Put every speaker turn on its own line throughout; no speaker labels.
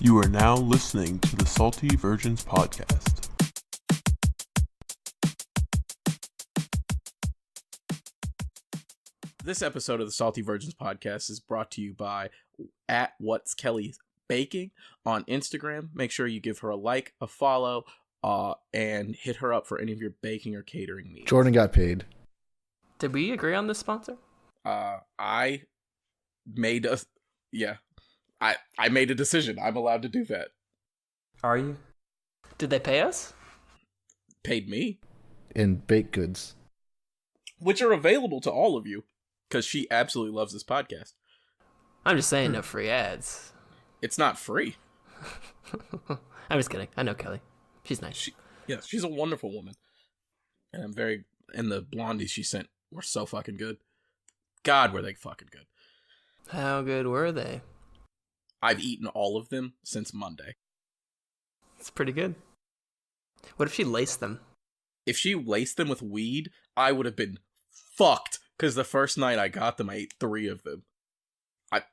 You are now listening to the Salty Virgins Podcast.
This episode of the Salty Virgins Podcast is brought to you by @What'sKellyBaking on Instagram. Make sure you give her a like, a follow, and hit her up for any of your baking or catering needs.
Jordan got paid.
Did we agree on this sponsor?
I made a decision. I'm allowed to do that.
Are you?
Did they pay us?
Paid me.
In baked goods.
Which are available to all of you, because she absolutely loves this podcast.
I'm just saying, no free ads.
It's not free.
I'm just kidding. I know Kelly. She's nice.
She's a wonderful woman. And the blondies she sent were so fucking good. God, were they fucking good.
How good were they?
I've eaten all of them since Monday.
It's pretty good. What if she laced them?
If she laced them with weed, I would have been fucked. Because the first night I got them, I ate 3 of them.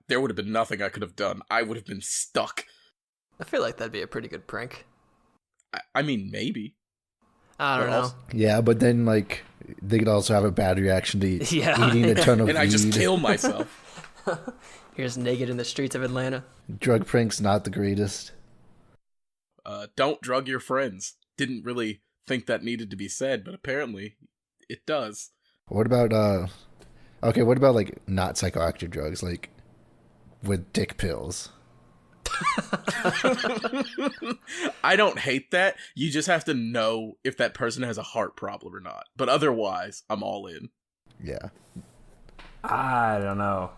There would have been nothing I could have done. I would have been stuck.
I feel like that'd be a pretty good prank.
I mean, maybe.
I don't know.
Yeah, but then, like, they could also have a bad reaction to eating a ton of weed.
And I just kill myself.
You're just naked in the streets of Atlanta.
Drug pranks, not the greatest.
Don't drug your friends. Didn't really think that needed to be said, but apparently it does.
What about, like, not psychoactive drugs, like, with dick pills?
I don't hate that. You just have to know if that person has a heart problem or not. But otherwise, I'm all in.
Yeah.
I don't know.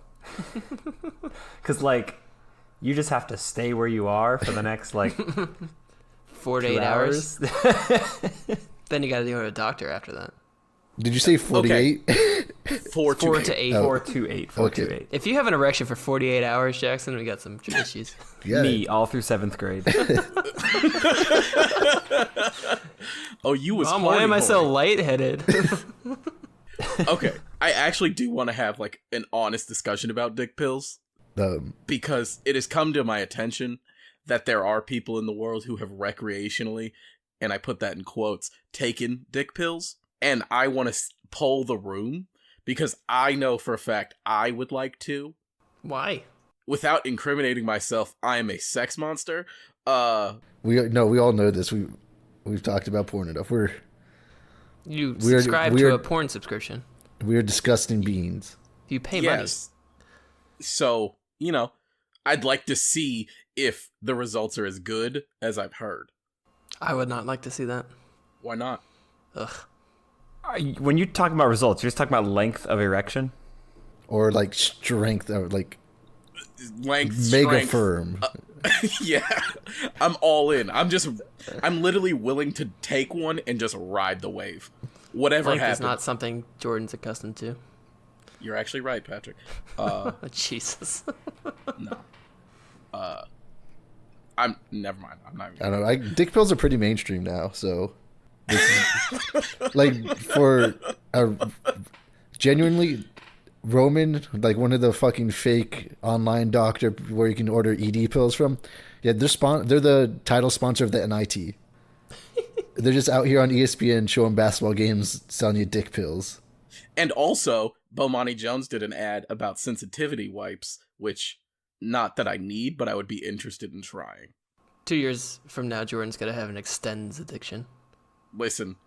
Because, like, you just have to stay where you are for the next, like,
4 to 8 hours. Then you gotta go to a doctor after that.
Did you say 48?
Okay. 4 to 8.
4 to 8. 4 to 8.
If you have an erection for 48 hours, Jackson, we got some issues.
Yeah.
Me, all through 7th grade.
Oh, you was
Mom, why am I so lightheaded?
Okay, I actually do want to have, like, an honest discussion about dick pills. Because it has come to my attention that there are people in the world who have recreationally, and I put that in quotes, taken dick pills. And I want to poll the room because I know for a fact I would like to.
Why?
Without incriminating myself, I am a sex monster.
We all know this. We've talked about porn enough.
You subscribe to a porn subscription.
We're disgusting beings.
You pay money.
So, I'd like to see if the results are as good as I've heard.
I would not like to see that.
Why not?
Ugh.
When you talk about results, you're just talking about length of erection?
Or, like, strength, or, like,
length,
mega
strength.
firm.
Yeah, I'm all in. I'm literally willing to take one and just ride the wave. Whatever
length
happens.
is not something Jordan's accustomed to.
You're actually right, Patrick.
Jesus.
No. Never mind. I'm not even
I don't know. Dick pills are pretty mainstream now, so like for a genuinely Roman, like one of the fucking fake online doctor where you can order ED pills from. Yeah, they're the title sponsor of the NIT. They're just out here on ESPN showing basketball games, selling you dick pills.
And also, Bomani Jones did an ad about sensitivity wipes, which, not that I need, but I would be interested in trying.
2 years from now, Jordan's gonna have an extends addiction.
Listen,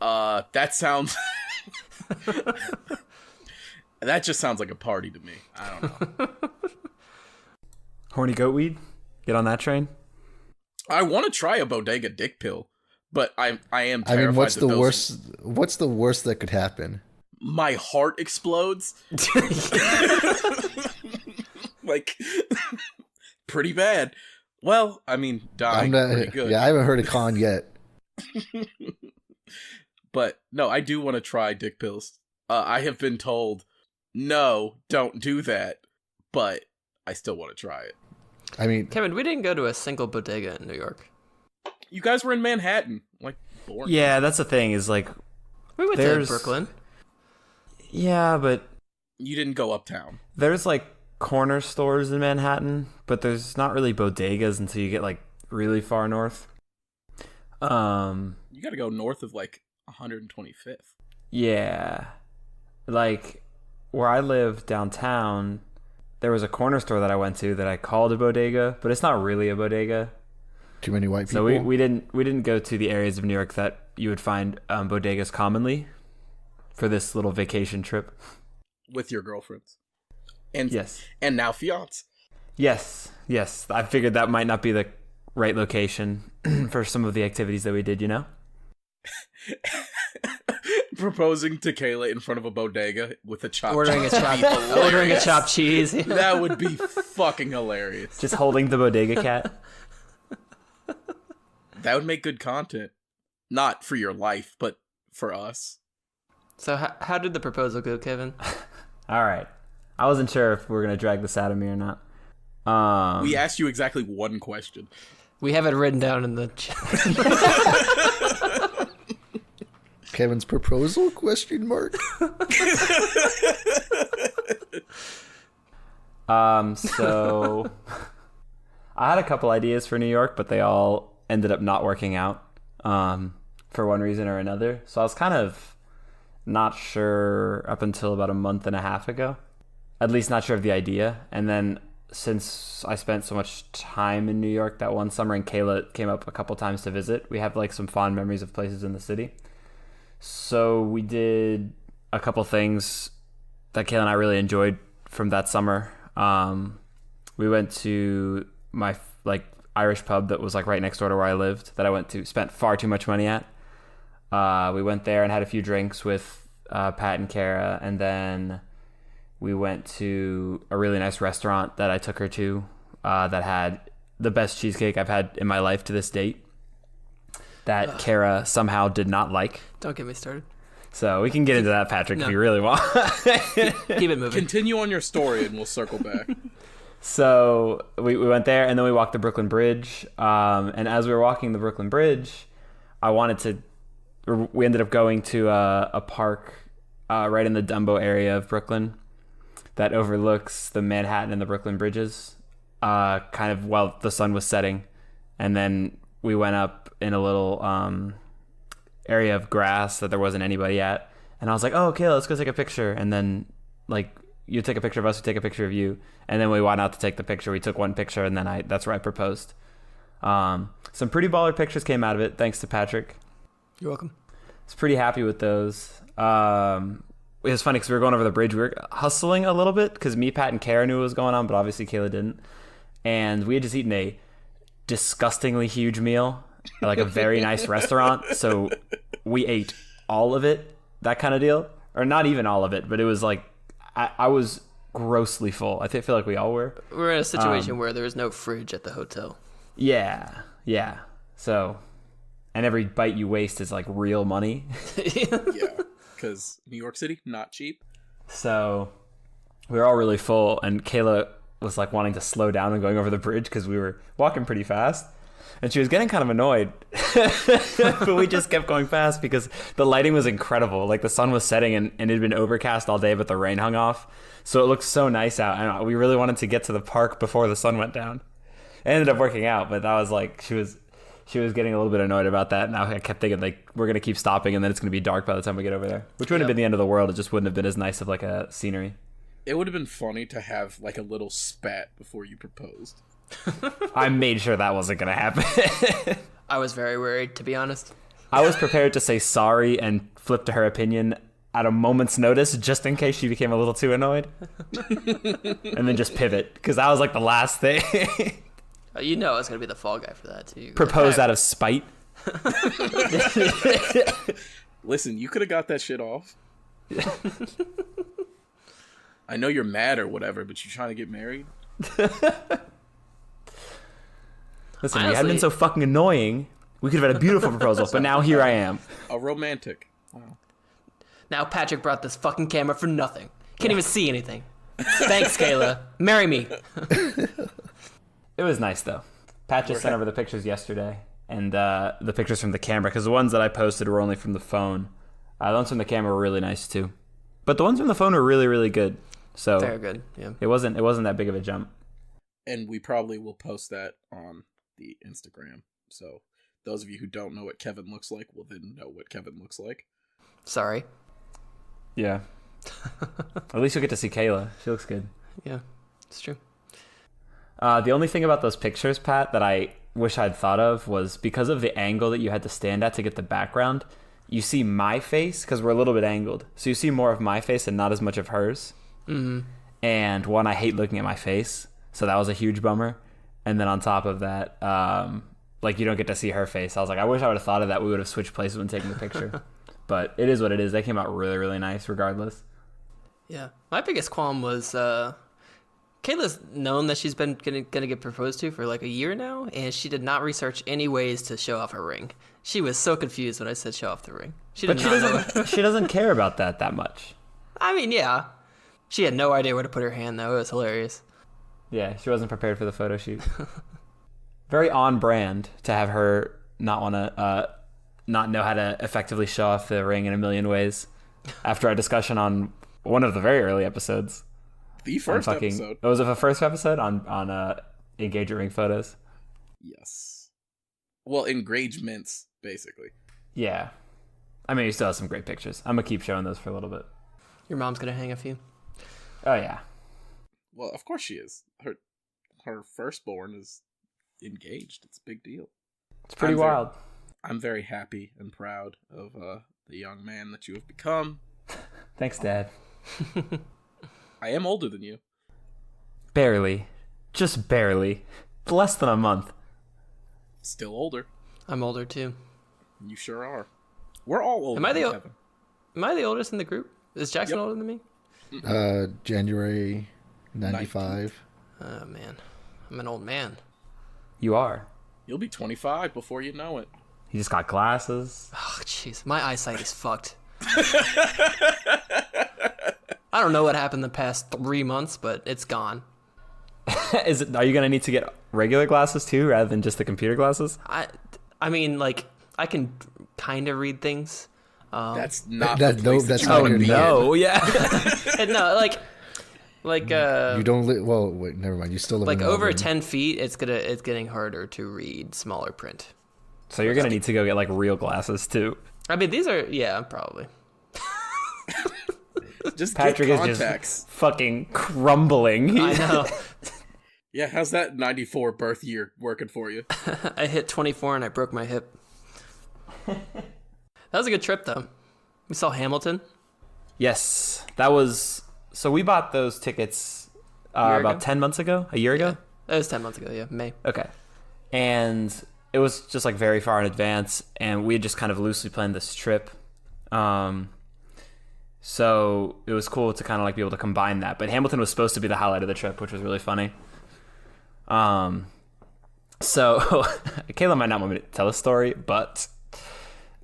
that sounds... that just sounds like a party to me. I don't know.
Horny goat weed? Get on that train?
I want to try a bodega dick pill, but I am terrified.
I mean, what's the worst? What's the worst that could happen?
My heart explodes. Like, pretty bad. Well, I mean, dying pretty good.
Yeah, I haven't heard of con yet.
But no, I do want to try dick pills. I have been told, no, don't do that. But I still want to try it.
I mean,
Kevin, we didn't go to a single bodega in New York.
You guys were in Manhattan, like, boring.
Yeah, that's the thing. Is like
We went to Brooklyn.
Yeah, but
You didn't go uptown.
there's like corner stores in Manhattan, but there's not really bodegas until you get like really far north.
You got to go north of like 125th.
Yeah. Like where I live downtown, there was a corner store that I went to that I called a bodega, but it's not really a bodega.
Too many white people.
So we didn't go to the areas of New York that you would find bodegas commonly for this little vacation trip.
With your girlfriends. And
yes.
And now fiance.
Yes. I figured that might not be the right location for some of the activities that we did, you know?
Proposing to Kayla in front of a bodega with a chopped
Ordering a chopped cheese.
That would be fucking hilarious.
Just holding the bodega cat.
That would make good content. Not for your life, but for us.
So how did the proposal go, Kevin?
All right. I wasn't sure if we were going to drag this out of me or not.
We asked you exactly one question.
We have it written down in the chat.
Kevin's proposal? Question mark.
So I had a couple ideas for New York, but they all ended up not working out for one reason or another. So I was kind of not sure up until about a month and a half ago. At least not sure of the idea. And then since I spent so much time in New York that one summer and Kayla came up a couple times to visit, we have like some fond memories of places in the city. So we did a couple things that Kayla and I really enjoyed from that summer. We went to my like Irish pub that was like right next door to where I lived that I went to, spent far too much money at. We went there and had a few drinks with Pat and Kara, and then we went to a really nice restaurant that I took her to that had the best cheesecake I've had in my life to this date that Kara somehow did not like.
Don't get me started.
So we can get into that, Patrick, if you really want.
Keep it moving.
Continue on your story and we'll circle back.
So we went there and then we walked the Brooklyn Bridge. And as we were walking the Brooklyn Bridge, we ended up going to a park right in the Dumbo area of Brooklyn that overlooks the Manhattan and the Brooklyn bridges, kind of while the sun was setting. And then we went up in a little area of grass that there wasn't anybody at. And I was like, oh, okay, let's go take a picture. And then, like, you take a picture of us, we take a picture of you. And then we went out to take the picture. We took one picture, and then that's where I proposed. Some pretty baller pictures came out of it, thanks to Patrick.
You're welcome.
I was pretty happy with those. It was funny because we were going over the bridge. We were hustling a little bit because me, Pat, and Kara knew what was going on, but obviously Kayla didn't. And we had just eaten a disgustingly huge meal at like a very nice restaurant. So we ate all of it, that kind of deal. Or not even all of it, but it was like, I was grossly full. I feel like we all were.
We're in a situation where there was no fridge at the hotel.
Yeah. So, and every bite you waste is like real money.
Yeah, because New York City, not cheap.
So we were all really full, and Kayla was like wanting to slow down and going over the bridge because we were walking pretty fast. And she was getting kind of annoyed, but we just kept going fast because the lighting was incredible. Like the sun was setting and it had been overcast all day, but the rain hung off. So it looked so nice out. And we really wanted to get to the park before the sun went down. It ended up working out, but that was like, she was getting a little bit annoyed about that. And I kept thinking like, we're going to keep stopping and then it's going to be dark by the time we get over there, which wouldn't have been the end of the world. It just wouldn't have been as nice of like a scenery.
It would have been funny to have like a little spat before you proposed.
I made sure that wasn't going to happen.
I was very worried, to be honest.
I was prepared to say sorry and flip to her opinion at a moment's notice just in case she became a little too annoyed. And then just pivot, because that was like the last thing.
You know I was going to be the fall guy for that, too.
Propose out of spite.
Listen, you could have got that shit off. I know you're mad or whatever, but you're trying to get married?
Listen, if you hadn't been so fucking annoying, we could have had a beautiful proposal, but now here I am.
A romantic. Wow.
Now Patrick brought this fucking camera for nothing. Can't even see anything. Thanks, Kayla. Marry me.
It was nice, though. Pat just sent over the pictures yesterday, and the pictures from the camera, because the ones that I posted were only from the phone. The ones from the camera were really nice, too. But the ones from the phone were really, really good. So
Very good. Yeah.
it wasn't that big of a jump.
And we probably will post that on the Instagram. So those of you who don't know what Kevin looks like will then know what Kevin looks like.
Sorry.
Yeah. At least you'll get to see Kayla. She looks good.
Yeah, it's true.
The only thing about those pictures, Pat, that I wish I'd thought of was because of the angle that you had to stand at to get the background, you see my face because we're a little bit angled. So you see more of my face and not as much of hers.
Mm-hmm.
And one, I hate looking at my face. So that was a huge bummer. And then on top of that, like you don't get to see her face. I was like, I wish I would have thought of that. We would have switched places when taking the picture. But it is what it is. They came out really, really nice regardless.
Yeah. My biggest qualm was Kayla's known that she's been gonna get proposed to for like a year now, and she did not research any ways to show off her ring. She was so confused when I said show off the ring. She
doesn't care about that much.
I mean, yeah. She had no idea where to put her hand, though. It was hilarious.
Yeah, she wasn't prepared for the photo shoot. Very on brand to have her not want to not know how to effectively show off the ring in a million ways. After our discussion on one of the very early episodes.
The first episode.
Was it the first episode on engagement ring photos?
Yes. Well, engagements, basically.
Yeah. I mean, you still have some great pictures. I'm going to keep showing those for a little bit.
Your mom's going to hang a few.
Oh, yeah.
Well, of course she is. Her firstborn is engaged. It's a big deal.
It's pretty wild.
I'm very happy and proud of the young man that you have become.
Thanks, Dad.
I am older than you.
Barely. Just barely. Less than a month.
Still older.
I'm older, too.
You sure are. We're all older.
Am I the oldest in the group? Is Jackson older than me?
January 95.
Oh, man. I'm an old man.
You are.
You'll be 25 before you know it.
You just got glasses.
Oh, jeez. My eyesight is fucked. I don't know what happened the past 3 months, but it's gone.
Are you going to need to get regular glasses too, rather than just the computer glasses?
I mean, like, I can kind of read things.
That's not
That's not good.
No, yeah.
No, like
you don't well, wait, never mind. You still live
like
in
over
Melbourne.
10 feet. It's getting harder to read smaller print.
So you're going to need to go get like real glasses too.
I mean, these are probably.
Just
Patrick
get
is
contacts.
just fucking crumbling.
I know.
Yeah, how's that 94 birth year working for you?
I hit 24 and I broke my hip. That was a good trip, though. We saw Hamilton.
Yes, that was. So we bought those tickets about 10 months ago, a year ago.
That was 10 months ago. Yeah, May.
Okay, and it was just like very far in advance, and we had just kind of loosely planned this trip. So it was cool to kind of like be able to combine that. But Hamilton was supposed to be the highlight of the trip, which was really funny. So Kayla might not want me to tell a story, but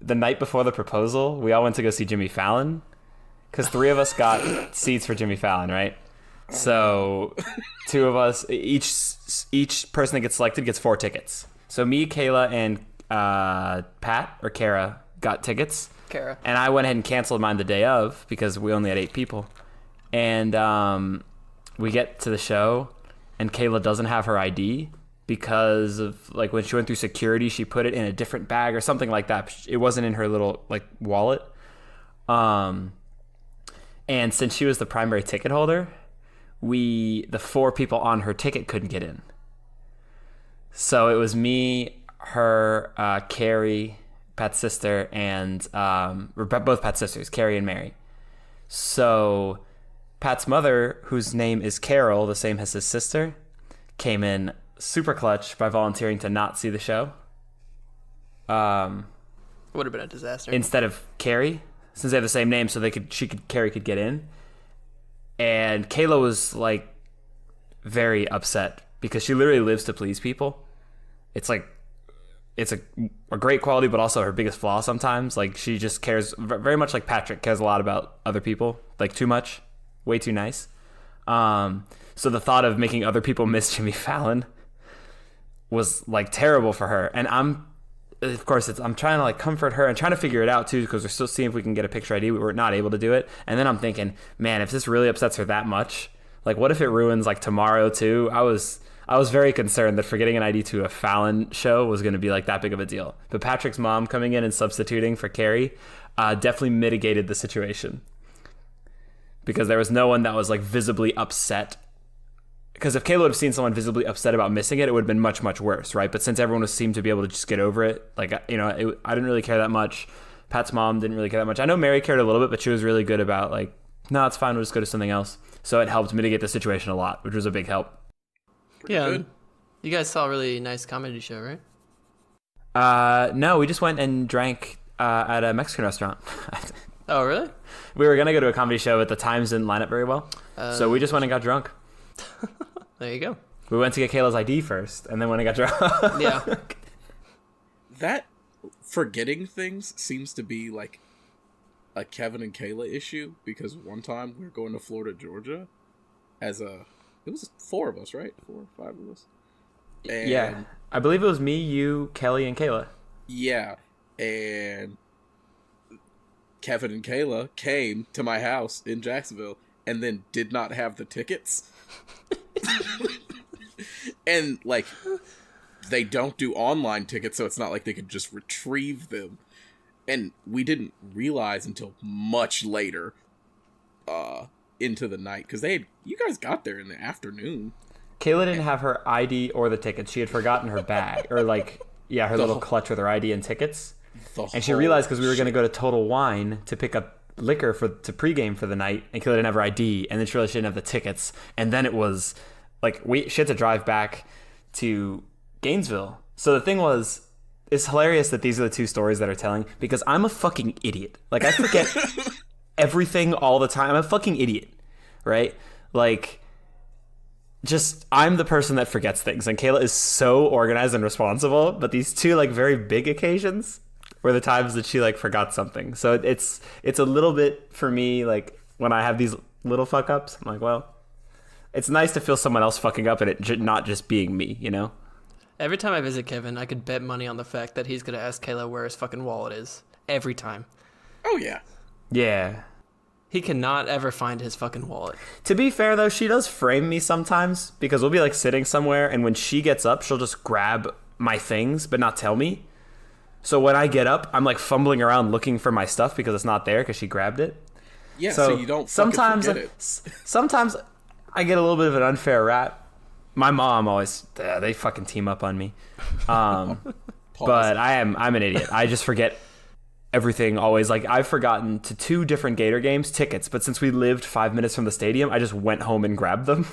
the night before the proposal, we all went to go see Jimmy Fallon because 3 of us got seats for Jimmy Fallon, right? So 2 of us, each person that gets selected gets 4 tickets. So me, Kayla, and Pat or Kara got tickets.
Kara.
And I went ahead and canceled mine the day of because we only had 8 people. And we get to the show, and Kayla doesn't have her ID because of like when she went through security, she put it in a different bag or something like that. It wasn't in her little like wallet. And since she was the primary ticket holder, the 4 people on her ticket couldn't get in. So it was me, her, Carrie, Pat's sister, and we're both Pat's sisters, Carrie and Mary. So Pat's mother, whose name is Carol, the same as his sister, came in super clutch by volunteering to not see the show.
Would have been a disaster.
Instead of Carrie, since they have the same name, so Carrie could get in. And Kayla was like very upset because she literally lives to please people. It's like it's a great quality, but also her biggest flaw sometimes. Like she just cares very much like Patrick cares a lot about other people, like too much, way too nice. So the thought of making other people miss Jimmy Fallon was like terrible for her. And of course, I'm trying to like comfort her and trying to figure it out too, because we're still seeing if we can get a picture ID. We were not able to do it. And then I'm thinking, man, if this really upsets her that much, like what if it ruins like tomorrow too? I was very concerned that forgetting an ID to a Fallon show was going to be like that big of a deal. But Patrick's mom coming in and substituting for Carrie definitely mitigated the situation, because there was no one that was like visibly upset. Because if Kayla would have seen someone visibly upset about missing it, it would have been much, much worse, right? But since everyone seemed to be able to just get over it, like, you know, I didn't really care that much. Pat's mom didn't really care that much. I know Mary cared a little bit, but she was really good about like, no, it's fine, we'll just go to something else. So it helped mitigate the situation a lot, which was a big help.
Pretty
Yeah.
good.
You guys saw a really nice comedy show, right?
No, we just went and drank at a Mexican restaurant.
Oh, really?
We were going to go to a comedy show, but the times didn't line up very well. So we just went and got drunk.
There you go.
We went to get Kayla's ID first, and then went and got drunk.
Yeah.
That forgetting things seems to be like a Kevin and Kayla issue, because one time we were going to Florida, Georgia, it was 4 of us, right? 4 or 5 of us. And
Yeah. I believe it was me, you, Kelly, and Kayla.
yeah, and Kevin and Kayla came to my house in Jacksonville and then did not have the tickets. And like, they don't do online tickets, so it's not like they could just retrieve them. And we didn't realize until much later into the night, because you guys got there in the afternoon.
Kayla didn't have her ID or the tickets. She had forgotten her bag, or like, yeah, her little clutch with her ID and tickets. And she realized, because we were going to go to Total Wine to pick up liquor to pregame for the night, and Kayla didn't have her ID, and then she realized she didn't have the tickets. And then it was like, she had to drive back to Gainesville. So the thing was, it's hilarious that these are the 2 stories that are telling, because I'm a fucking idiot. Like, I forget everything all the time. I'm a fucking idiot, right? Like, just, I'm the person that forgets things, and Kayla is so organized and responsible, but these 2 like very big occasions were the times that she like forgot something. So it's a little bit, for me, like when I have these little fuck ups, I'm like, well, it's nice to feel someone else fucking up and it not just being me, you know?
Every time I visit Kevin, I could bet money on the fact that he's going to ask Kayla where his fucking wallet is. Every time.
Oh, yeah.
Yeah.
He cannot ever find his fucking wallet.
To be fair, though, she does frame me sometimes, because we'll be like sitting somewhere, and when she gets up, she'll just grab my things but not tell me. So when I get up, I'm like fumbling around looking for my stuff because it's not there because she grabbed it.
Yeah, so you don't
sometimes
forget it.
Sometimes I get a little bit of an unfair rap. My mom always, they fucking team up on me. But I'm an idiot. I just forget everything always. Like, I've forgotten to 2 different Gator games tickets, but since we lived 5 minutes from the stadium, I just went home and grabbed them.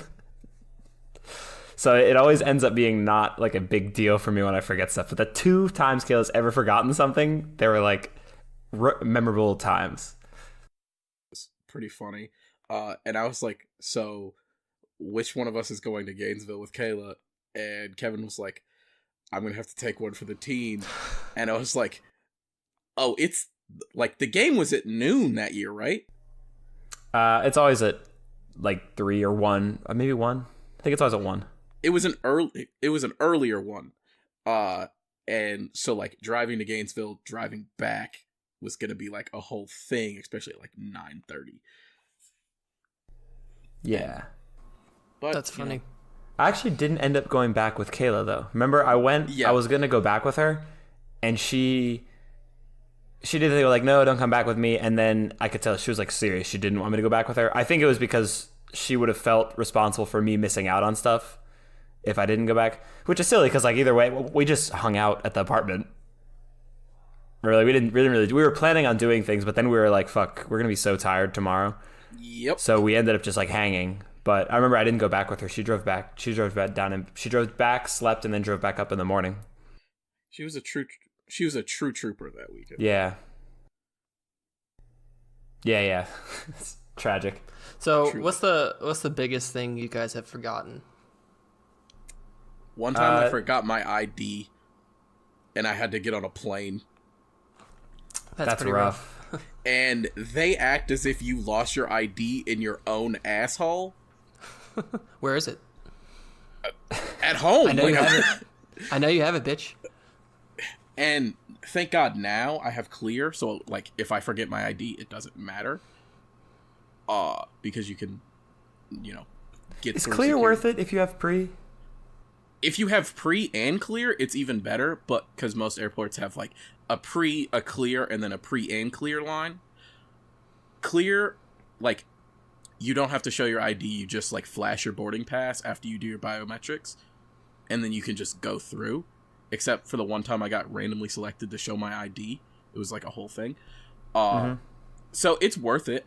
So it always ends up being not like a big deal for me when I forget stuff. But the 2 times Kayla's ever forgotten something, they were like memorable times.
It's pretty funny. And I was like, so which one of us is going to Gainesville with Kayla? And Kevin was like, I'm going to have to take one for the team. And I was like, oh, it's like the game was at noon that year, right?
It's always at like 3 or 1, or maybe 1. I think it's always at 1.
It was an earlier one. And so like driving to Gainesville, driving back was going to be like a whole thing, especially at like 9:30.
Yeah.
But
That's funny.
You know,
I actually didn't end up going back with Kayla, though. Remember, I was going to go back with her, and she did. They were like, no, don't come back with me. And then I could tell she was like serious. She didn't want me to go back with her. I think it was because she would have felt responsible for me missing out on stuff if I didn't go back, which is silly because like either way, we just hung out at the apartment. Really, we didn't really. We were planning on doing things, but then we were like, fuck, we're gonna be so tired tomorrow.
Yep.
So we ended up just like hanging. But I remember I didn't go back with her. She drove back. She drove back, slept, and then drove back up in the morning.
She was a true trooper that weekend.
Yeah. It's tragic.
So
True.
what's the biggest thing you guys have forgotten?
One time I forgot my ID, and I had to get on a plane.
That's pretty rough.
And they act as if you lost your ID in your own asshole.
Where is it?
At home.
I know you have it. I know you have it, bitch.
And thank God now I have Clear, so like if I forget my ID, it doesn't matter. Because you can, get.
Is Clear worth it if you have pre?
If you have pre and Clear, it's even better. But because most airports have like a pre, a Clear, and then a pre and Clear line. Clear, like, you don't have to show your ID. You just like flash your boarding pass after you do your biometrics, and then you can just go through. Except for the one time I got randomly selected to show my ID. It was like a whole thing. So it's worth it.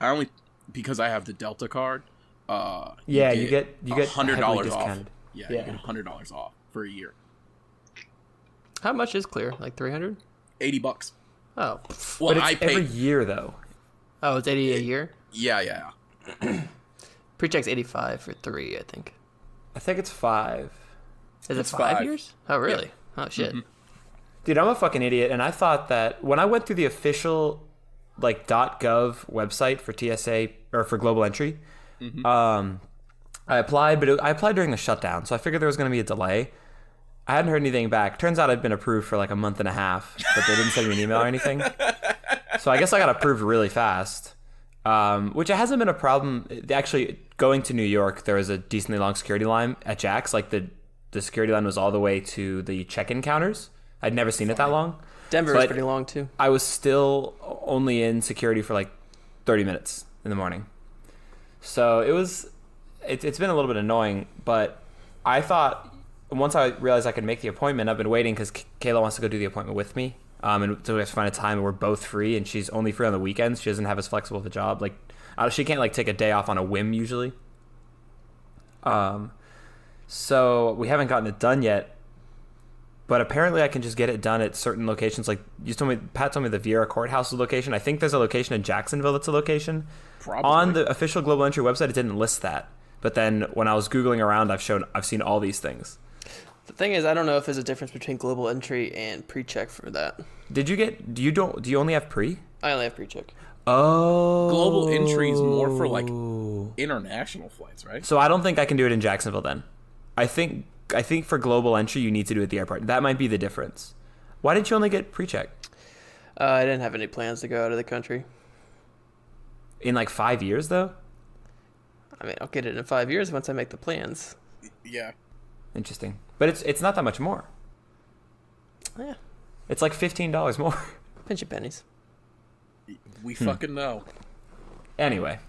Because I have the Delta card. You get $100 off. Yeah, you get $100 off for a year.
How much is Clear? Like $300?
$80.
Oh,
well, but it's every year though.
Oh, it's $80 a year.
Yeah.
Pre-check's $85 for 3, I think.
I think it's 5.
Is it 5 years? Oh, really? Yeah. Oh, shit. Mm-hmm.
Dude, I'm a fucking idiot, and I thought that when I went through the official like .gov website for TSA or for global entry, I applied, but I applied during the shutdown, so I figured there was going to be a delay. I hadn't heard anything back. Turns out I'd been approved for like a month and a half, but they didn't send me an email or anything. So I guess I got approved really fast, which hasn't been a problem. Actually, going to New York, there was a decently long security line at Jack's. Like the security line was all the way to the check-in counters. I'd never seen it that long.
Denver was pretty long too.
I was still only in security for like 30 minutes in the morning. So it's been a little bit annoying, but I thought once I realized I could make the appointment, I've been waiting because Kayla wants to go do the appointment with me. And so we have to find a time and we're both free, and she's only free on the weekends. She doesn't have as flexible of a job. Like she can't like take a day off on a whim usually. So we haven't gotten it done yet, but apparently I can just get it done at certain locations. Like Pat told me the Viera Courthouse location. I think there's a location in Jacksonville that's a location.
Probably.
On the official Global Entry website, it didn't list that. But then when I was Googling around, I've seen all these things.
The thing is, I don't know if there's a difference between Global Entry and pre-check for that.
Do you only have pre? I
only have pre-check.
Oh.
Global Entry is more for like international flights, right?
So I don't think I can do it in Jacksonville then. I think for Global Entry you need to do it at the airport. That might be the difference. Why didn't you only get pre-check?
I didn't have any plans to go out of the country.
In like 5 years though?
I mean, I'll get it in 5 years once I make the plans.
Yeah.
Interesting. But it's not that much more.
Yeah.
It's like $15 more.
Pinch of pennies.
We fucking know.
Anyway.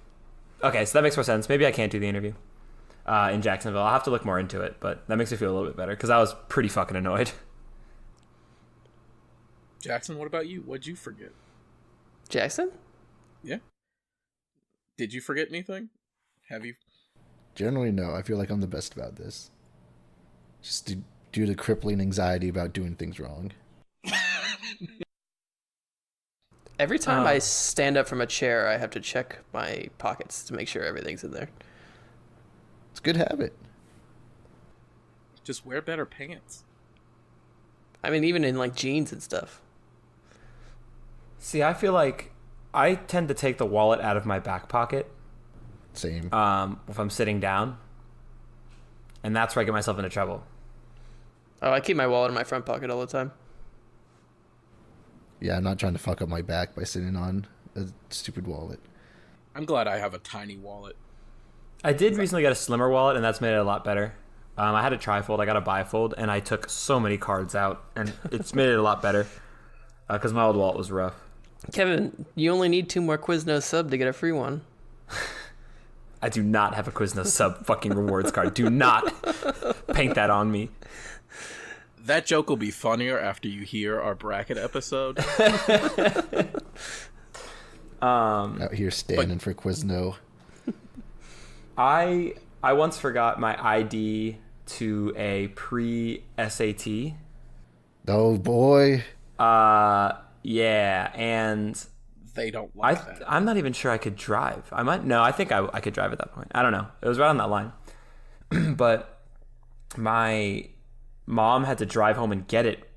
Okay, so that makes more sense. Maybe I can't do the interview in Jacksonville. I'll have to look more into it, but that makes me feel a little bit better because I was pretty fucking annoyed.
Jackson, what about you? What'd you forget?
Jackson?
Yeah. Did you forget anything? Have you?
Generally, no. I feel like I'm the best about this. Just due to crippling anxiety about doing things wrong.
Every time I stand up from a chair, I have to check my pockets to make sure everything's in there.
It's a good habit.
Just wear better pants.
I mean, even in like jeans and stuff.
See, I feel like I tend to take the wallet out of my back pocket.
Same.
If I'm sitting down. And that's where I get myself into trouble.
Oh, I keep my wallet in my front pocket all the time.
Yeah, I'm not trying to fuck up my back by sitting on a stupid wallet.
I'm glad I have a tiny wallet.
I did recently get a slimmer wallet, and that's made it a lot better. I had a trifold, I got a bifold, and I took so many cards out, and it's made it a lot better because my old wallet was rough.
Kevin, you only need 2 more Quiznos sub to get a free one.
I do not have a Quiznos sub fucking rewards card. Do not paint that on me.
That joke will be funnier after you hear our bracket episode.
Out here standing for Quizno.
I once forgot my ID to a pre-SAT.
Oh boy.
Yeah, and
they don't like that.
I'm not even sure I could drive. I think I could drive at that point. I don't know. It was right on that line. But my mom had to drive home and get it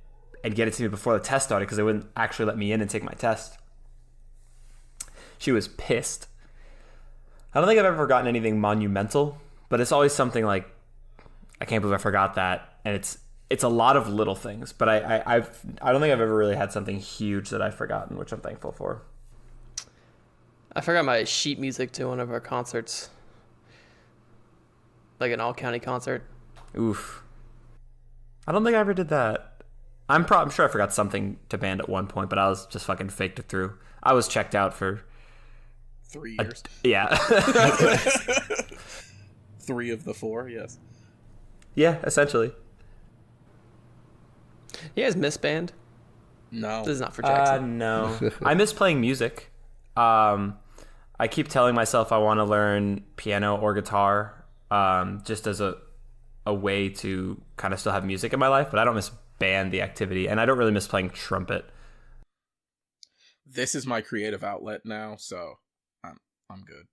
to me before the test started because they wouldn't actually let me in and take my test. She was pissed. I don't think I've ever forgotten anything monumental, but it's always something like, I can't believe I forgot that, and it's a lot of little things, but I don't think I've ever really had something huge that I've forgotten, which I'm thankful for.
I forgot my sheet music to one of our concerts, like an all-county concert.
Oof. I don't think I ever did that. I'm sure I forgot something to band at one point, but I was just fucking faked it through. I was checked out for
3 years.
Yeah.
3 of the 4, yes.
Yeah, essentially.
You guys miss band?
No.
This is not for Jackson.
No. I miss playing music. I keep telling myself I want to learn piano or guitar, just as a way to kind of still have music in my life, but I don't miss band, the activity, and I don't really miss playing trumpet.
This is my creative outlet now, so I'm good.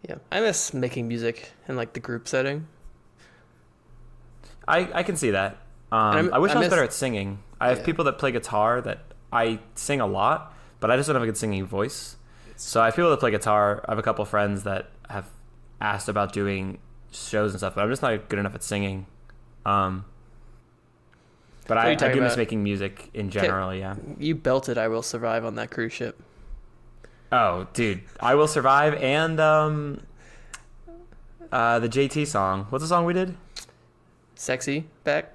Yeah, I miss making music in like the group setting.
I can see that. I wish I was better at singing. I have
Yeah.
people that play guitar that I sing a lot, but I just don't have a good singing voice. So I have people that play guitar. I have a couple friends that have asked about doing shows and stuff, but I'm just not good enough at singing. But I do miss making music in general, yeah.
You belted I Will Survive on that cruise ship.
Oh, dude. I Will Survive and the JT song. What's the song we did?
Sexy back?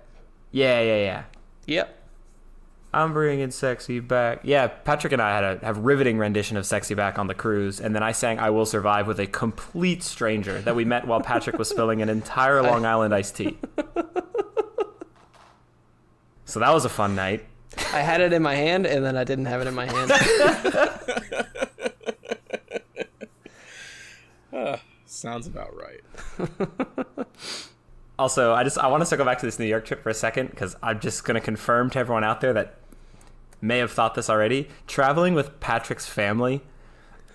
Yeah.
Yep.
I'm bringing sexy back. Yeah, Patrick and I had a riveting rendition of Sexy Back on the cruise, and then I sang I Will Survive with a complete stranger that we met while Patrick was spilling an entire Long Island iced tea. So that was a fun night.
I had it in my hand, and then I didn't have it in my hand.
Sounds about right.
Also, I want to circle back to this New York trip for a second, because I'm just going to confirm to everyone out there that may have thought this already. Traveling with Patrick's family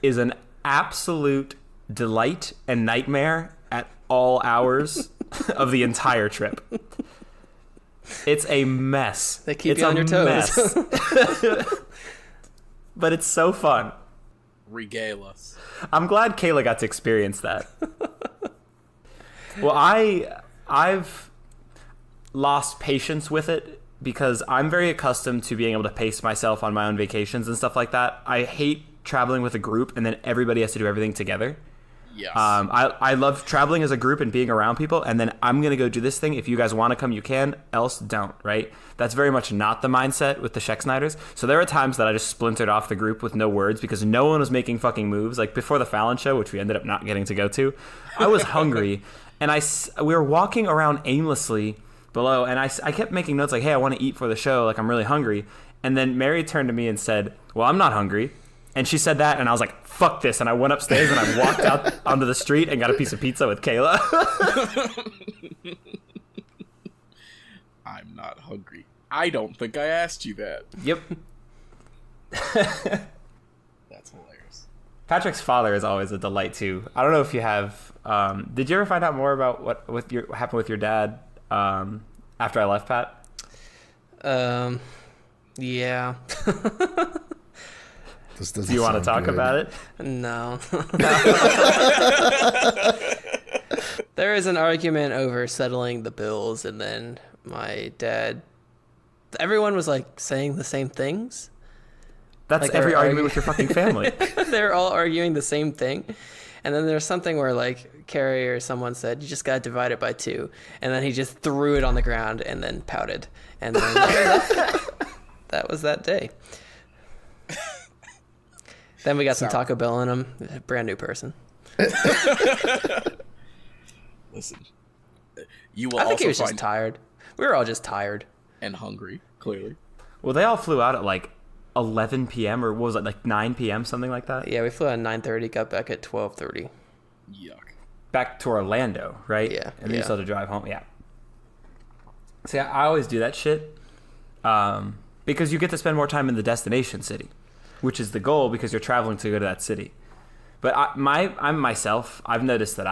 is an absolute delight and nightmare at all hours of the entire trip. It's a mess.
They keep you on your toes.
But it's so fun.
Regale us.
I'm glad Kayla got to experience that. Well, I've lost patience with it because I'm very accustomed to being able to pace myself on my own vacations and stuff like that. I hate traveling with a group and then everybody has to do everything together.
Yes.
I love traveling as a group and being around people, and then I'm going to go do this thing. If you guys want to come, you can, else don't, right? That's very much not the mindset with the Schexneiders. So there are times that I just splintered off the group with no words because no one was making fucking moves. Like before the Fallon show, which we ended up not getting to go to, I was hungry, and we were walking around aimlessly below, and I kept making notes like, hey, I want to eat for the show, like I'm really hungry. And then Mary turned to me and said, well, I'm not hungry. And she said that, and I was like, fuck this. And I went upstairs, and I walked out onto the street and got a piece of pizza with Kayla.
I'm not hungry. I don't think I asked you that.
Yep.
That's hilarious.
Patrick's father is always a delight, too. I don't know if you have... did you ever find out more about what happened with your dad after I left, Pat?
Yeah.
Do you want to talk about it?
No. There is an argument over settling the bills, and then my dad... Everyone was like saying the same things.
That's
like
every argument with your fucking family.
They're all arguing the same thing. And then there's something where like Carrie or someone said, you just got to divide it by 2. And then he just threw it on the ground and then pouted. And then that was that day. Then we got some Taco Bell in him. A brand new person.
Listen, you will
I think
also
he was
find
just tired. We were all just tired.
and hungry, clearly.
Well, they all flew out at like 11 p.m. or what was it, like 9 p.m., something like that?
Yeah, we flew at 9:30, got back at 12:30.
Yuck.
Back to Orlando, right?
Yeah,
And then you
yeah.
still had to drive home. Yeah. See, I always do that shit because you get to spend more time in the destination city, which is the goal because you're traveling to go to that city. But I'm myself, I've noticed that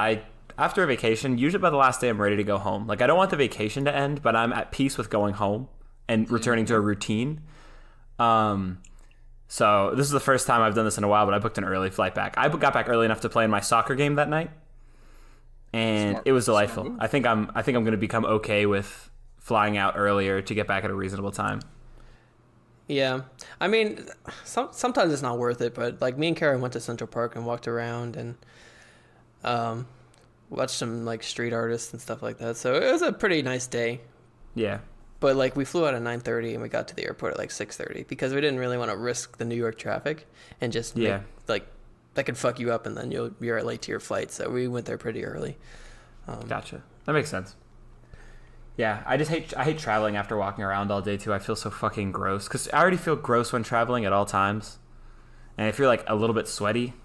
after a vacation, usually by the last day, I'm ready to go home. Like, I don't want the vacation to end, but I'm at peace with going home and returning to a routine. So this is the first time I've done this in a while, but I booked an early flight back. I got back early enough to play in my soccer game that night, and it was delightful. I think I'm going to become okay with flying out earlier to get back at a reasonable time.
Yeah, I mean, sometimes it's not worth it, but like me and Kara went to Central Park and walked around and watched some like street artists and stuff like that. So it was a pretty nice day.
Yeah.
But like we flew out at 9:30 and we got to the airport at like 6:30 because we didn't really want to risk the New York traffic and just like that could fuck you up and then you're late to your flight. So we went there pretty early.
Gotcha. That makes sense. Yeah, I hate traveling after walking around all day too. I feel so fucking gross because I already feel gross when traveling at all times, and if you're like a little bit sweaty,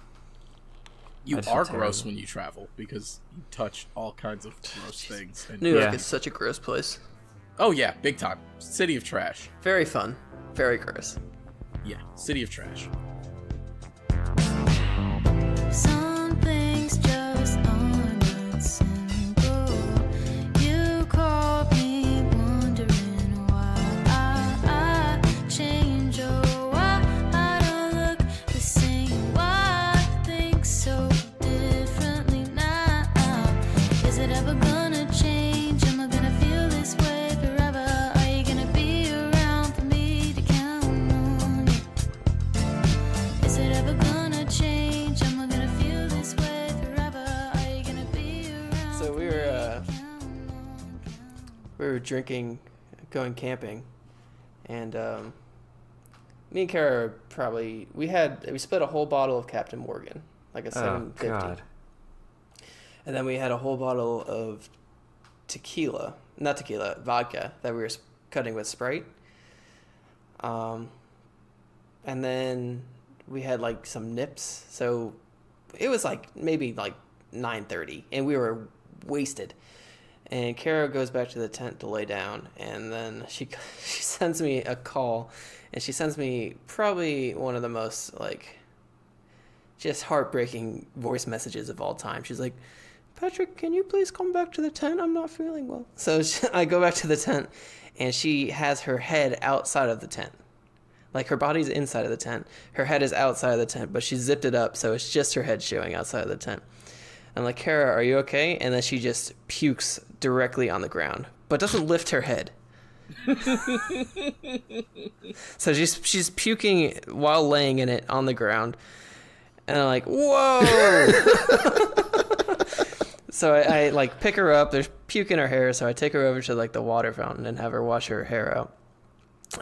you are gross when you travel because you touch all kinds of gross things. And
New York is such a gross place.
Oh yeah, big time. City of trash.
Very fun, very gross.
Yeah, city of trash.
Some things just aren't simple. You caught me wondering why I change or why I don't look the same. Why I think so differently now. Is it ever gonna change? Am I gonna feel this way forever? Are you gonna be around for me to count on you? Is it ever gonna change? Am I gonna feel this way forever? Are you gonna be around?
So we were drinking, going camping, and me and Kara we split a whole bottle of Captain Morgan, like a 750.
God.
And then we had a whole bottle of vodka that we were cutting with Sprite. And then we had like some nips. So it was like maybe like 9:30 and we were wasted. And Kara goes back to the tent to lay down, and then she sends me a call, and she sends me probably one of the most like just heartbreaking voice messages of all time. She's like, "Patrick, can you please come back to the tent? I'm not feeling well." So I go back to the tent, and she has her head outside of the tent. Like her body's inside of the tent. Her head is outside of the tent, but she zipped it up, so it's just her head showing outside of the tent. I'm like, "Kara, are you okay?" And then she just pukes directly on the ground, but doesn't lift her head. So she's puking while laying in it on the ground. And I'm like, "Whoa!" So I like pick her up. There's puke in her hair, so I take her over to like the water fountain and have her wash her hair out.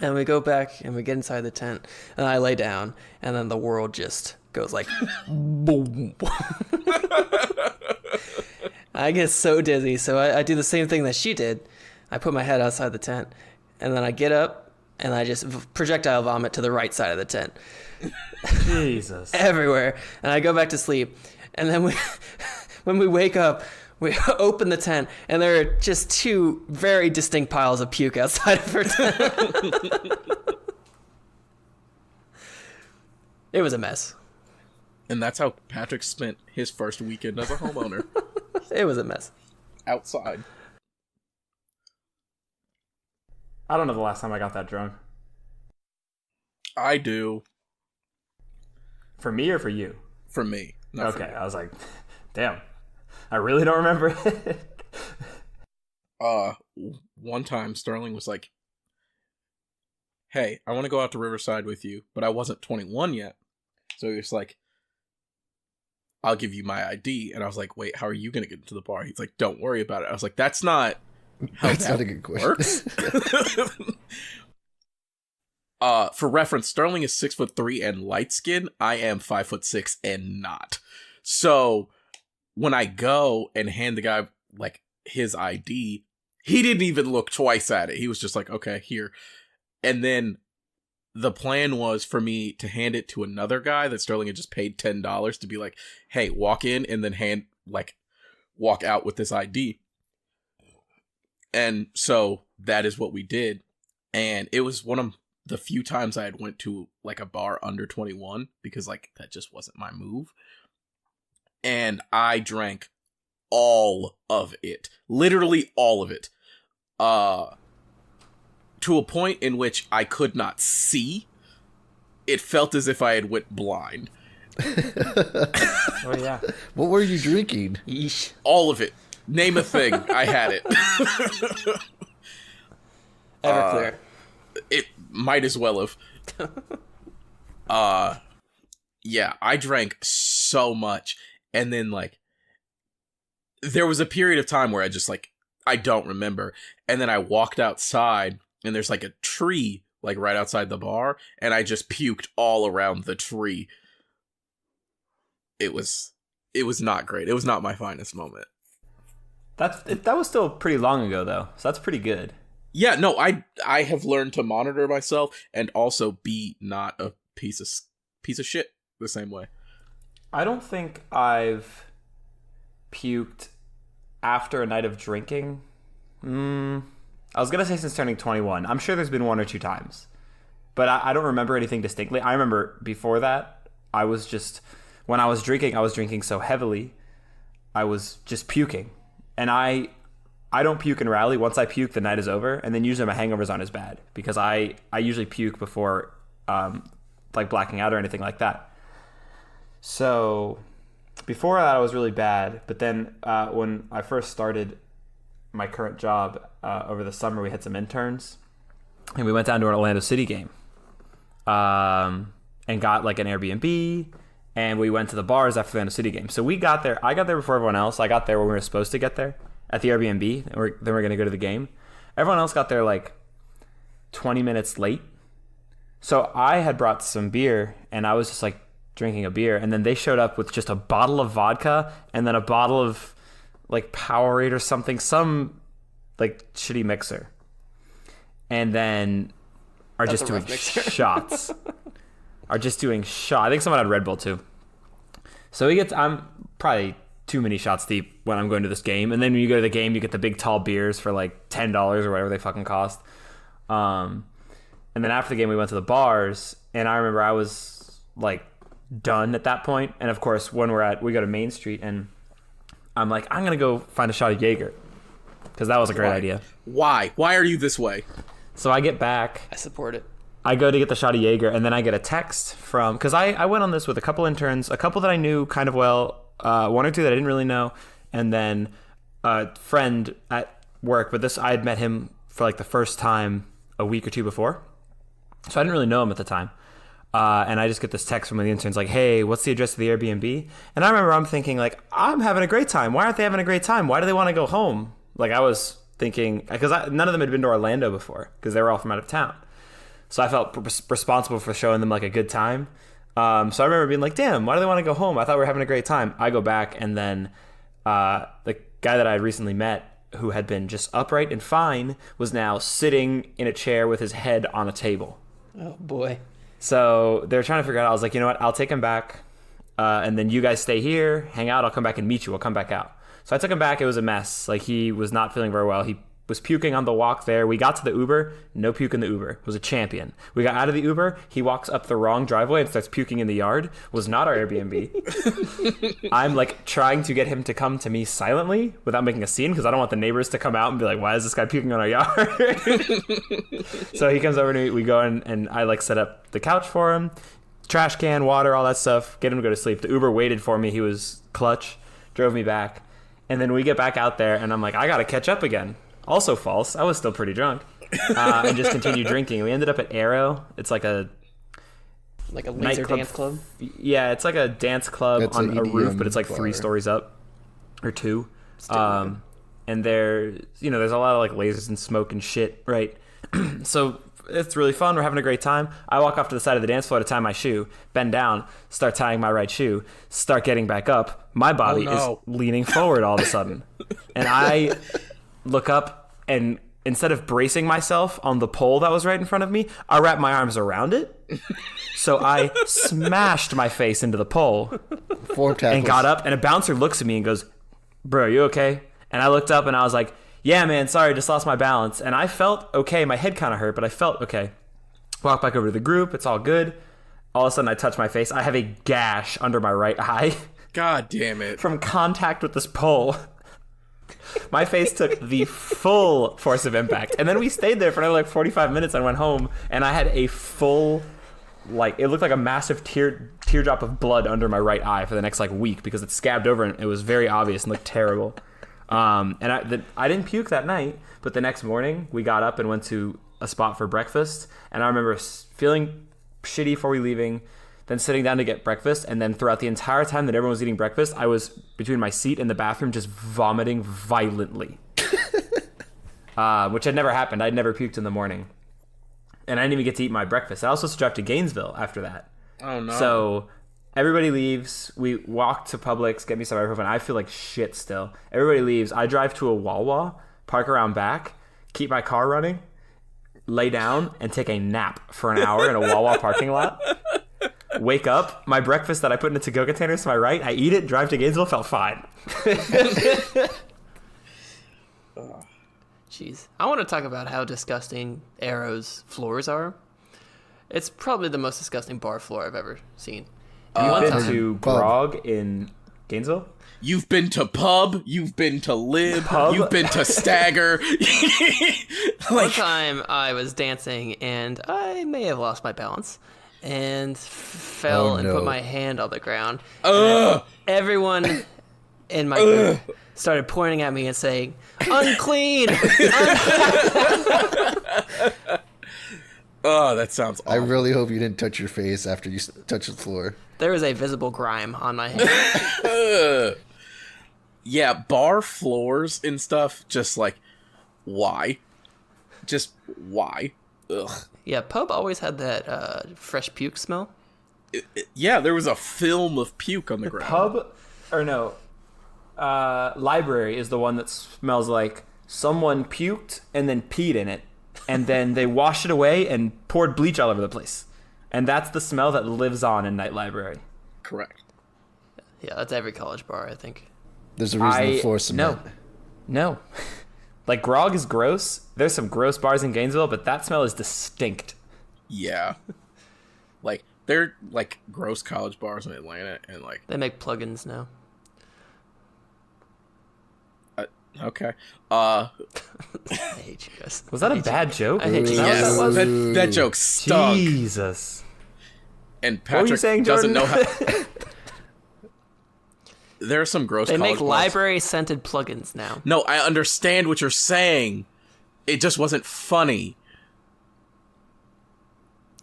And we go back and we get inside the tent, and I lay down, and then the world just goes like boom. I get so dizzy, so I do the same thing that she did. I put my head outside the tent, and then I get up, and I just projectile vomit to the right side of the tent.
Jesus.
Everywhere. And I go back to sleep. And then when we wake up, we open the tent, and there are just two very distinct piles of puke outside of her tent. It was a mess.
And that's how Patrick spent his first weekend as a homeowner.
It was a mess.
Outside.
I don't know the last time I got that drunk.
I do.
For me or for you?
For me. Not
Okay,
for you.
I was like, damn. I really don't remember it.
One time Sterling was like, "Hey, I want to go out to Riverside with you," but I wasn't 21 yet. So he was like, "I'll give you my ID." And I was like, "Wait, how are you going to get into the bar?" He's like, "Don't worry about it." I was like, "That's not how
That's
that
not a good question.
works." For reference, Sterling is 6'3" and light skin. I am 5'6" and not. So when I go and hand the guy like his ID, he didn't even look twice at it. He was just like, "Okay, here." And then the plan was for me to hand it to another guy that Sterling had just paid $10 to be like, "Hey, walk in and then walk out with this ID." And so that is what we did. And it was one of the few times I had went to like a bar under 21 because like that just wasn't my move. And I drank all of it. Literally all of it. To a point in which I could not see. It felt as if I had went blind.
Oh, yeah.
What were you drinking?
Yeesh.
All of it. Name a thing. I had it.
Everclear.
It might as well have. Yeah, I drank so much, and then like there was a period of time where I just like I don't remember, and then I walked outside, and there's like a tree like right outside the bar, and I just puked all around the tree. It was not great. It was not my finest moment.
That was still pretty long ago though, so that's pretty good.
Yeah, no, I have learned to monitor myself and also be not a piece of shit the same way.
I don't think I've puked after a night of drinking. I was gonna say since turning 21. I'm sure there's been 1 or 2 times, but I don't remember anything distinctly. I remember before that, when I was drinking so heavily, I was just puking, and I don't puke and rally. Once I puke, the night is over, and then usually my hangovers aren't as bad because I usually puke before like blacking out or anything like that. So before that, I was really bad. But then when I first started my current job over the summer, we had some interns, and we went down to an Orlando City game and got like an Airbnb, and we went to the bars after the Orlando City game. So I got there before everyone else. I got there when we were supposed to get there at the Airbnb, and then we're going to go to the game. Everyone else got there like 20 minutes late. So I had brought some beer, and I was just like drinking a beer, and then they showed up with just a bottle of vodka and then a bottle of like Powerade or something, some like shitty mixer, and then are just doing shots. I think someone had Red Bull too. So I'm probably too many shots deep when I'm going to this game, and then when you go to the game, you get the big tall beers for like $10 or whatever they fucking cost. And then after the game, we went to the bars, and I remember I was like done at that point. And of course, when we go to Main Street, and I'm like, I'm gonna go find a shot of Jaeger because that was a great idea.
Why are you this way?
So I get back,
I support it.
I go to get the shot of Jaeger, and then I get a text from, because I went on this with a couple interns, a couple that I knew kind of well, 1 or 2 that I didn't really know, and then a friend at work. But this, I had met him for like the first time a week or 2 before, so I didn't really know him at the time. And I just get this text from one of the interns like, hey, what's the address of the Airbnb? And I remember I'm thinking like, I'm having a great time. Why aren't they having a great time? Why do they want to go home? Like I was thinking, because none of them had been to Orlando before because they were all from out of town. So I felt responsible for showing them like a good time. So I remember being like, damn, why do they want to go home? I thought we were having a great time. I go back, and then the guy that I had recently met, who had been just upright and fine, was now sitting in a chair with his head on a table.
Oh, boy.
So they're trying to figure out, I was like, you know what, I'll take him back, and then you guys stay here, hang out, I'll come back and meet you, I'll come back out. So I took him back, it was a mess. Like, he was not feeling very well. He was puking on the walk there. We got to the Uber, no puke in the Uber. Was a champion. We got out of the Uber, he walks up the wrong driveway and starts puking in the yard. Was not our Airbnb. I'm like trying to get him to come to me silently without making a scene, because I don't want the neighbors to come out and be like, why is this guy puking on our yard? So he comes over to me, we go in, and I like set up the couch for him, trash can, water, all that stuff, get him to go to sleep. The Uber waited for me, he was clutch, drove me back, and then we get back out there, and I'm like, I gotta catch up again. Also false. I was still pretty drunk. And just continued drinking. We ended up at Arrow. It's like a
laser dance club?
Yeah, it's like a dance club
That's
on
an
a roof,
EDM
but it's like
bar.
3 stories up. Or 2. And there's a lot of like lasers and smoke and shit, right? So it's really fun. We're having a great time. I walk off to the side of the dance floor to tie my shoe, bend down, start tying my right shoe, start getting back up. My body is leaning forward all of a sudden. And I look up, and instead of bracing myself on the pole that was right in front of me, I wrapped my arms around it. So I smashed my face into the pole and got up, and a bouncer looks at me and goes, bro, are you okay? And I looked up and I was like, yeah, man, sorry, just lost my balance. And I felt okay. My head kind of hurt, but I felt okay. Walk back over to the group. It's all good. All of a sudden I touch my face. I have a gash under my right eye.
God damn it.
From contact with this pole. My face took the full force of impact. And then we stayed there for another like 45 minutes. I went home, and I had a full, like, it looked like a massive teardrop of blood under my right eye for the next like week, because it scabbed over and it was very obvious and looked terrible. And I didn't puke that night, but the next morning we got up and went to a spot for breakfast, and I remember feeling shitty before we leaving, then sitting down to get breakfast, and then throughout the entire time that everyone was eating breakfast, I was between my seat and the bathroom just vomiting violently. Which had never happened. I'd never puked in the morning. And I didn't even get to eat my breakfast. I also drive to Gainesville after that.
Oh, no.
So everybody leaves. We walk to Publix, get me some ibuprofen. I feel like shit still. Everybody leaves. I drive to a Wawa, park around back, keep my car running, lay down, and take a nap for an hour in a Wawa parking lot. Wake up, my breakfast that I put in a to-go container to my right, I eat it, drive to Gainesville, felt fine.
Jeez. I want to talk about how disgusting Arrow's floors are. It's probably the most disgusting bar floor I've ever seen.
You've been to Grog in Gainesville?
You've been to Pub, you've been to Lib,
Pub?
you've been to Stagger.
One time I was dancing and I may have lost my balance and fell and put my hand on the ground. Everyone in my group started pointing at me and saying, "Unclean!"
Oh, that sounds awful.
I really hope you didn't touch your face after you touched the floor.
There was a visible grime on my hand.
Yeah, bar floors and stuff, just like, why? Just why? Ugh.
Yeah, Pub always had that fresh puke smell.
Yeah, there was a film of puke on the ground.
Library is the one that smells like someone puked and then peed in it, and then they washed it away and poured bleach all over the place. And that's the smell that lives on in Night Library.
Correct.
Yeah, that's every college bar, I think.
There's a reason the floor cement.
No. Like, Grog is gross. There's some gross bars in Gainesville, but that smell is distinct.
Yeah. Like, they're, like, gross college bars in Atlanta, and, like...
They make plugins now.
Okay.
I hate you guys.
Was that a bad joke?
I hate you guys.
Yes,
That was-
that joke stunk.
Jesus.
And
What were you
Patrick
saying,
doesn't
Jordan?
know how... There are some gross
They
college
make
bars.
library-scented plugins now.
No, I understand what you're saying. It just wasn't funny.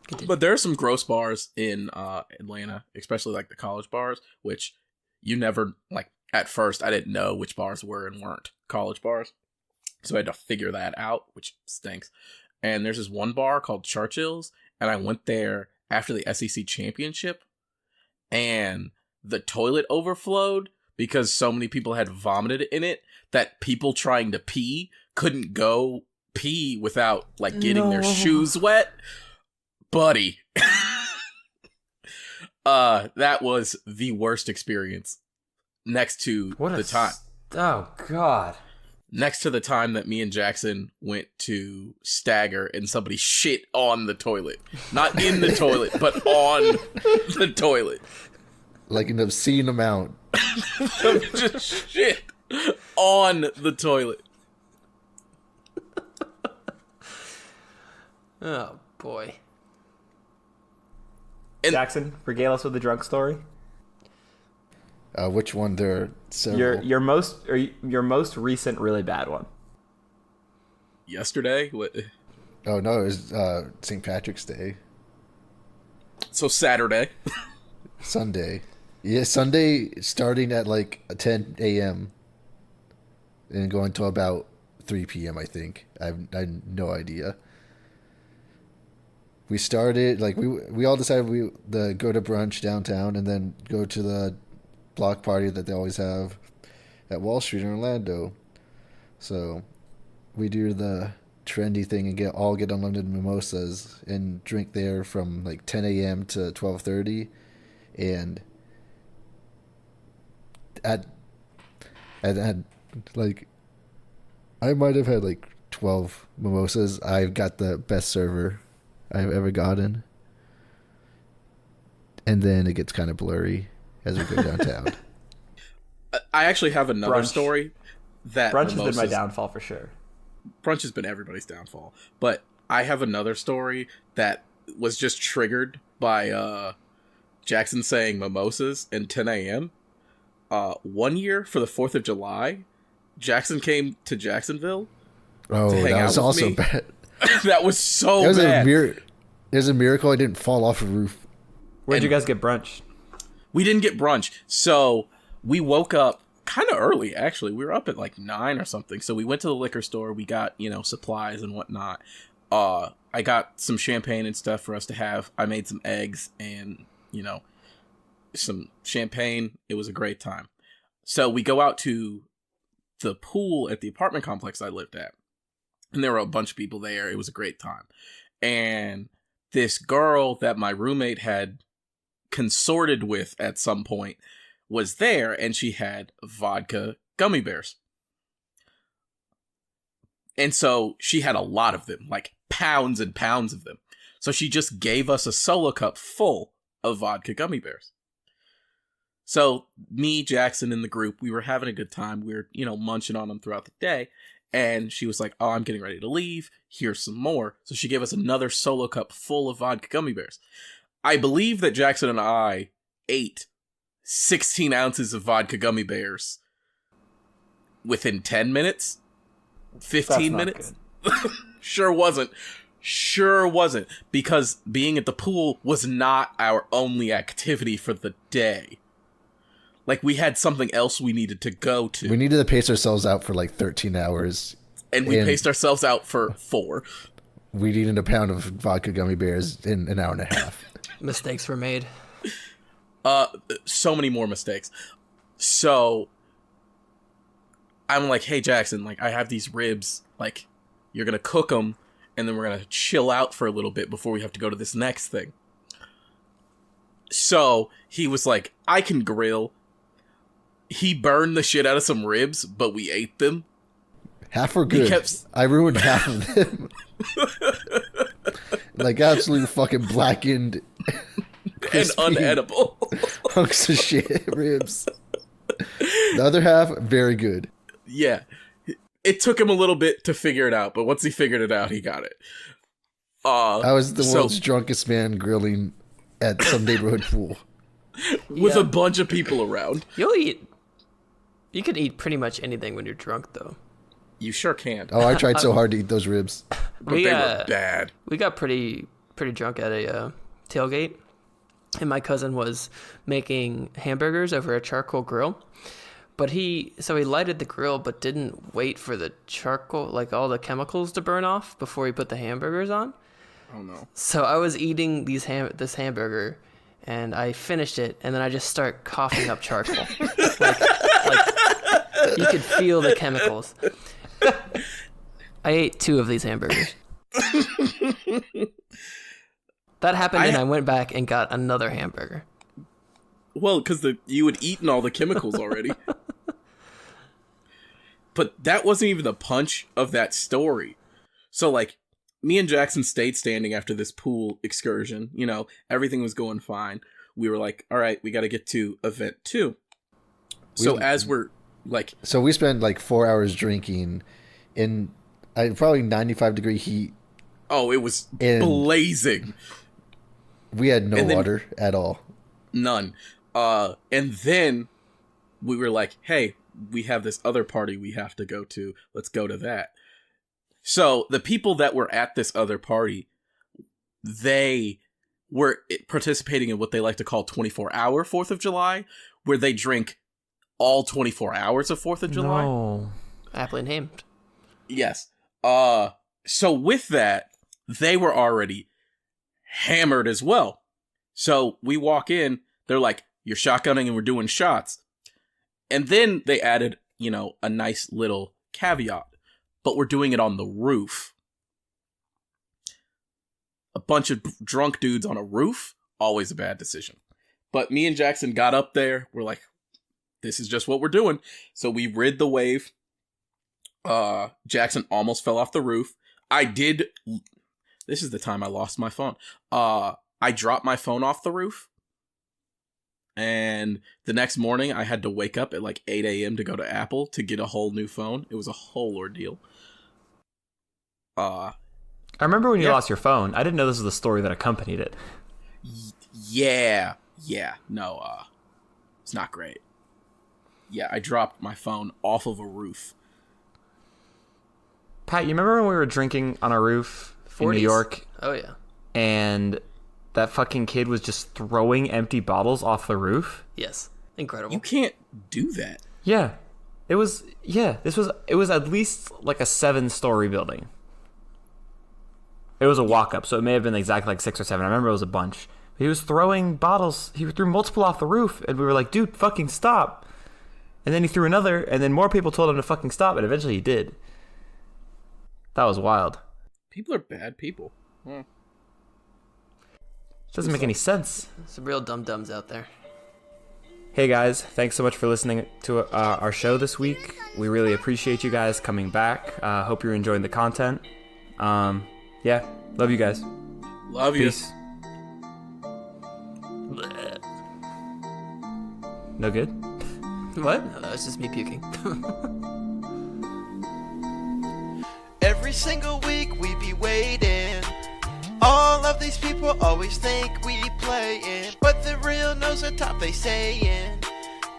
Continue.
But there are some gross bars in Atlanta, especially like the college bars, which you never, like, at first I didn't know which bars were and weren't college bars. So I had to figure that out, which stinks. And there's this one bar called Churchill's, and I went there after the SEC championship, and the toilet overflowed because so many people had vomited in it that people trying to pee couldn't go pee without, like, getting their shoes wet. Buddy. That was the worst experience next to
Oh, God.
next to the time that me and Jackson went to Stagger and somebody shit on the toilet. Not in the toilet, but on the toilet.
Like an obscene amount.
Just shit on the toilet.
Oh, boy.
Jackson, regale us with the drunk story.
Which one? There are several.
Your most recent really bad one.
Yesterday? What?
Oh, no, it was St. Patrick's Day.
So Saturday.
Sunday. Yeah, Sunday starting at like 10 a.m. and going till about 3 p.m., I think. I have no idea. We started, like, we all decided we go to brunch downtown and then go to the block party that they always have at Wall Street in Orlando. So we do the trendy thing and get unlimited mimosas and drink there from like 10 a.m. to 12:30, and at like I might have had like 12 mimosas. I've got the best server I've ever gotten, and then it gets kind of blurry as we go downtown.
I actually have another
Brunch.
story that
Brunch has been my
mimosas-
downfall for sure.
Brunch has been everybody's downfall. But I have another story that was just triggered by Jackson saying mimosas and 10 a.m. 1 year for the 4th of July, Jackson came to Jacksonville.
Oh,
to hang
that
out
was
with
also
me.
bad.
That was so
It was
bad.
It was a miracle I didn't fall off a roof.
Where'd you guys get brunch?
We didn't get brunch, so we woke up kind of early, actually. We were up at like 9 or something, so we went to the liquor store. We got, supplies and whatnot. I got some champagne and stuff for us to have. I made some eggs and, some champagne. It was a great time. So we go out to the pool at the apartment complex I lived at. And there were a bunch of people there. It was a great time. And this girl that my roommate had consorted with at some point was there, and she had vodka gummy bears. And so she had a lot of them, like pounds and pounds of them. So she just gave us a solo cup full of vodka gummy bears. So me, Jackson, and the group, we were having a good time. We were, munching on them throughout the day. And she was like, oh, I'm getting ready to leave. Here's some more. So she gave us another solo cup full of vodka gummy bears. I believe that Jackson and I ate 16 ounces of vodka gummy bears within 10 minutes. 15 minutes. Sure wasn't. Because being at the pool was not our only activity for the day. Like, we had something else we needed to go to.
We needed to pace ourselves out for like 13 hours.
And we paced ourselves out for 4.
We'd eaten a pound of vodka gummy bears in an hour and a half.
Mistakes were made.
So many more mistakes. So I'm like, hey, Jackson, like, I have these ribs. Like, you're going to cook them, and then we're going to chill out for a little bit before we have to go to this next thing. So he was like, I can grill. He burned the shit out of some ribs, but we ate them.
Half were good. I ruined half of them. Like, absolutely fucking blackened.
And unedible.
Hunks of shit ribs. The other half, very good.
Yeah. It took him a little bit to figure it out, but once he figured it out, he got it.
I was the world's drunkest man grilling at some neighborhood pool.
With a bunch of people around.
You can eat pretty much anything when you're drunk, though.
You sure can.
Oh, I tried so hard to eat those ribs.
But they were bad.
We got pretty drunk at a tailgate, and my cousin was making hamburgers over a charcoal grill. But he lighted the grill, but didn't wait for the charcoal, like all the chemicals, to burn off before he put the hamburgers on.
Oh no!
So I was eating this hamburger, and I finished it, and then I just start coughing up charcoal. like you could feel the chemicals. I ate 2 of these hamburgers. That happened, and I went back and got another hamburger.
Well, because you had eaten all the chemicals already. But that wasn't even the punch of that story. So, like, me and Jackson stayed standing after this pool excursion. Everything was going fine. We were like, all right, we got to get to event 2. So as we're like...
So we spent like 4 hours drinking in probably 95-degree heat.
Oh, it was blazing.
We had no water at all.
None. And then we were like, hey, we have this other party we have to go to. Let's go to that. So the people that were at this other party, they were participating in what they like to call 24-hour 4th of July, where they drink all 24 hours of 4th of July.
No.
Aptly named.
Yes. So with that, they were already hammered as well. So we walk in, they're like, you're shotgunning and we're doing shots. And then they added, a nice little caveat. But we're doing it on the roof. A bunch of drunk dudes on a roof, always a bad decision. But me and Jackson got up there. We're like, this is just what we're doing. So we rid the wave. Jackson almost fell off the roof. This is the time I lost my phone. I dropped my phone off the roof. And the next morning, I had to wake up at like 8 a.m. to go to Apple to get a whole new phone. It was a whole ordeal.
I remember when you lost your phone. I didn't know this was the story that accompanied it.
Yeah. No, it's not great. Yeah, I dropped my phone off of a roof.
Pat, you remember when we were drinking on a roof in
40s.
New York
Oh yeah.
and that fucking kid was just throwing empty bottles off the roof?
Yes. Incredible.
You can't do that.
Yeah. It was at least like a 7-story building. It was a walk-up, so it may have been exactly like 6 or 7. I remember it was a bunch. He was throwing bottles. He threw multiple off the roof, and we were like, dude, fucking stop. And then he threw another, and then more people told him to fucking stop, and eventually he did. That was wild.
People are bad people.
It doesn't make any sense.
Some real dum-dums out there.
Hey guys, thanks so much for listening to our show this week. We really appreciate you guys coming back. Hope you're enjoying the content. Yeah, love you guys.
Love you.
Peace. No good?
What? No, that was just me puking.
Every single week we be waiting. All of these people always think we playin', but the real knows the top they sayin'.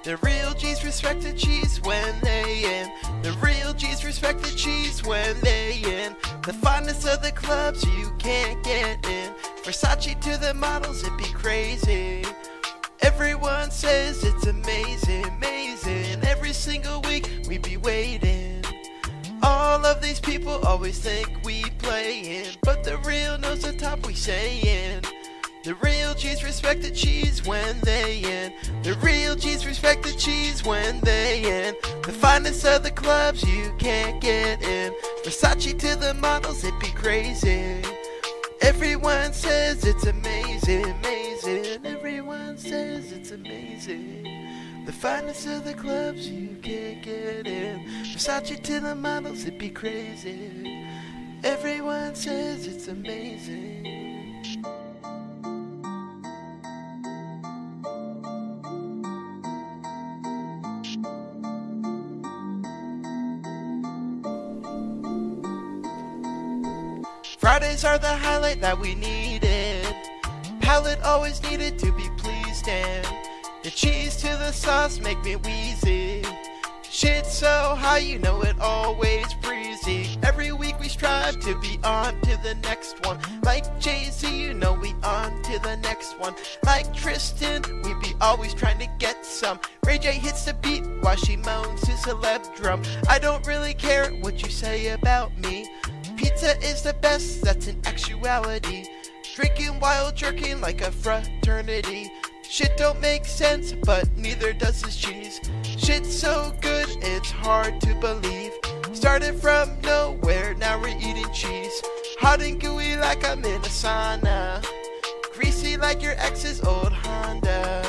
The real G's respect the cheese when they in. The real G's respect the cheese when they in. The finest of the clubs you can't get in. Versace to the models, it be crazy. Everyone says it's amazing, amazing. Every single week we be waiting. All of these people always think we playin', but the real knows the top we sayin'. The real G's respect the cheese when they in. The real G's respect the cheese when they in. The finest of the clubs you can't get in. Versace to the models, it be crazy. Everyone says it's amazing, amazing. Everyone says it's amazing. The finest of the clubs you can't get in. Versace to the models, it be crazy. Everyone says it's amazing. Fridays are the highlight that we needed. Palate always needed to be pleased, and the cheese to the sauce make me wheezy. Shit so high, you know it always breezy. Every week we strive to be on to the next one. Like Jay-Z, you know we on to the next one. Like Tristan, we be always trying to get some. Ray J hits the beat while she moans to celeb drum. I don't really care what you say about me. Pizza is the best, that's an actuality. Drinking while jerking like a fraternity. Shit don't make sense, but neither does this cheese. Shit's so good, it's hard to believe. Started from nowhere, now we're eating cheese. Hot and gooey like I'm in a sauna. Greasy like your ex's old Honda.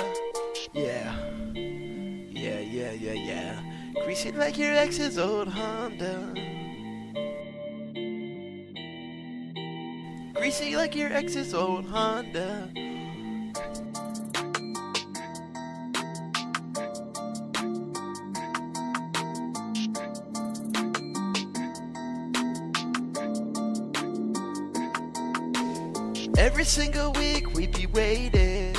Yeah. Greasy like your ex's old Honda. Greasy like your ex's old Honda. Every single week we be waiting.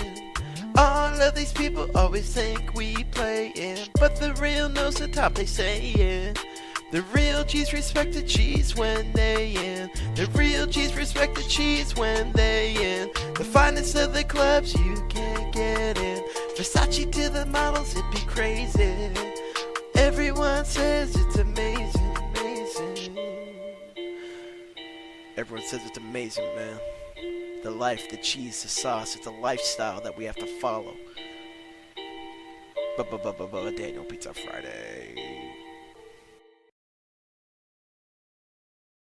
All of these people always think we playin', but the real knows the top they sayin'. The real G's respect the cheese when they in. The real G's respect the cheese when they in. The finest of the clubs you can't get in. Versace to the models, it be crazy. Everyone says it's amazing, amazing. Everyone says it's amazing, man. The life, the cheese, the sauce, it's a lifestyle that we have to follow. Daniel Pizza Friday.